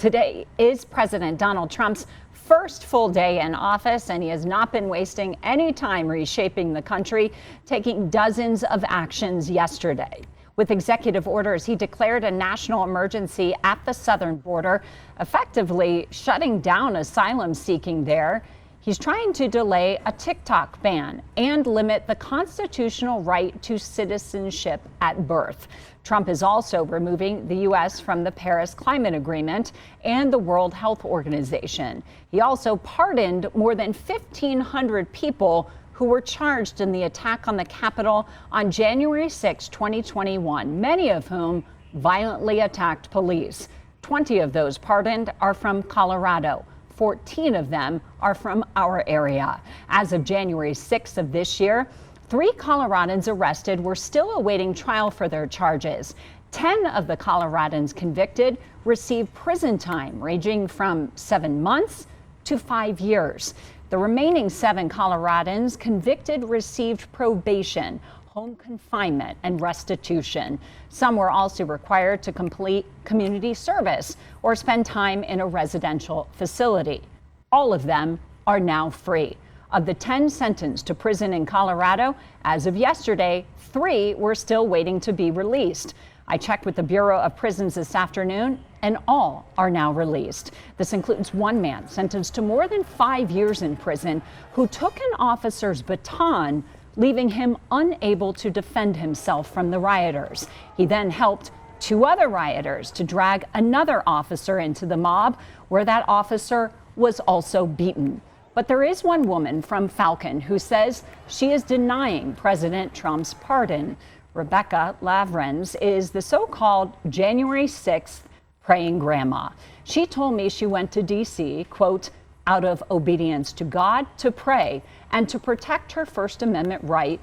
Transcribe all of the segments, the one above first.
Today is President Donald Trump's first full day in office, and he has not been wasting any time reshaping the country, taking dozens of actions yesterday. With executive orders, he declared a national emergency at the southern border, effectively shutting down asylum seeking there. He's trying to delay a TikTok ban and limit the constitutional right to citizenship at birth. Trump is also removing the U.S. from the Paris Climate Agreement and the World Health Organization. He also pardoned more than 1,500 people who were charged in the attack on the Capitol on January 6, 2021, many of whom violently attacked police. 20 of those pardoned are from Colorado. 14 of them are from our area. As of January 6th of this year, 3 Coloradans arrested were still awaiting trial for their charges. 10 of the Coloradans convicted received prison time ranging from 7 months to 5 years. The remaining 7 Coloradans convicted received probation, home confinement, and restitution. Some were also required to complete community service or spend time in a residential facility. All of them are now free. Of the 10 sentenced to prison in Colorado, as of yesterday, 3 were still waiting to be released. I checked with the Bureau of Prisons this afternoon, and all are now released. This includes one man sentenced to more than 5 years in prison who took an officer's baton, leaving him unable to defend himself from the rioters. He then helped 2 other rioters to drag another officer into the mob, where that officer was also beaten. But there is one woman from Falcon who says she is denying President Trump's pardon. Rebecca Lavrens is the so-called January 6th praying grandma. She told me she went to D.C., quote, out of obedience to God, to pray and to protect her First Amendment right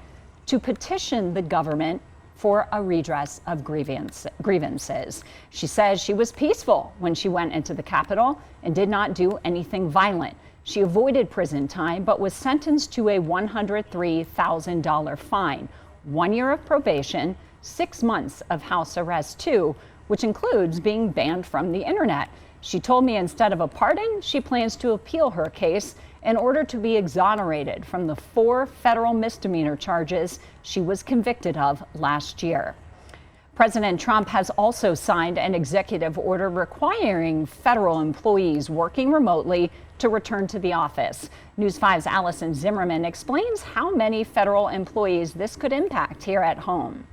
to petition the government for a redress of grievances. She says she was peaceful when she went into the Capitol and did not do anything violent. She avoided prison time, but was sentenced to a $103,000 fine, 1 year of probation, 6 months of house arrest too, which includes being banned from the internet. She told me instead of a pardon, she plans to appeal her case in order to be exonerated from the 4 federal misdemeanor charges she was convicted of last year. President Trump has also signed an executive order requiring federal employees working remotely to return to the office. News 5's Allison Zimmerman explains how many federal employees this could impact here at home.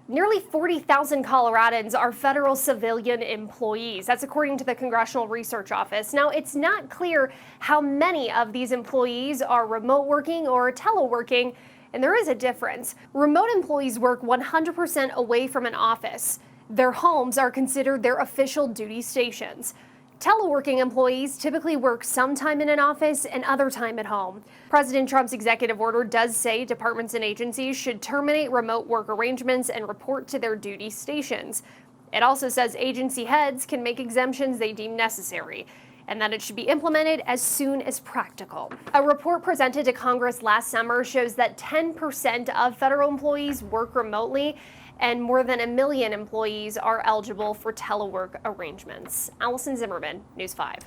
Nearly 40,000 Coloradans are federal civilian employees. That's according to the Congressional Research Office. Now, it's not clear how many of these employees are remote working or teleworking, and there is a difference. Remote employees work 100% away from an office. Their homes are considered their official duty stations. Teleworking employees typically work some time in an office and other time at home. President Trump's executive order does say departments and agencies should terminate remote work arrangements and report to their duty stations. It also says agency heads can make exemptions they deem necessary, and that it should be implemented as soon as practical. A report presented to Congress last summer shows that 10% of federal employees work remotely, and more than 1 million employees are eligible for telework arrangements. Allison Zimmerman, News 5.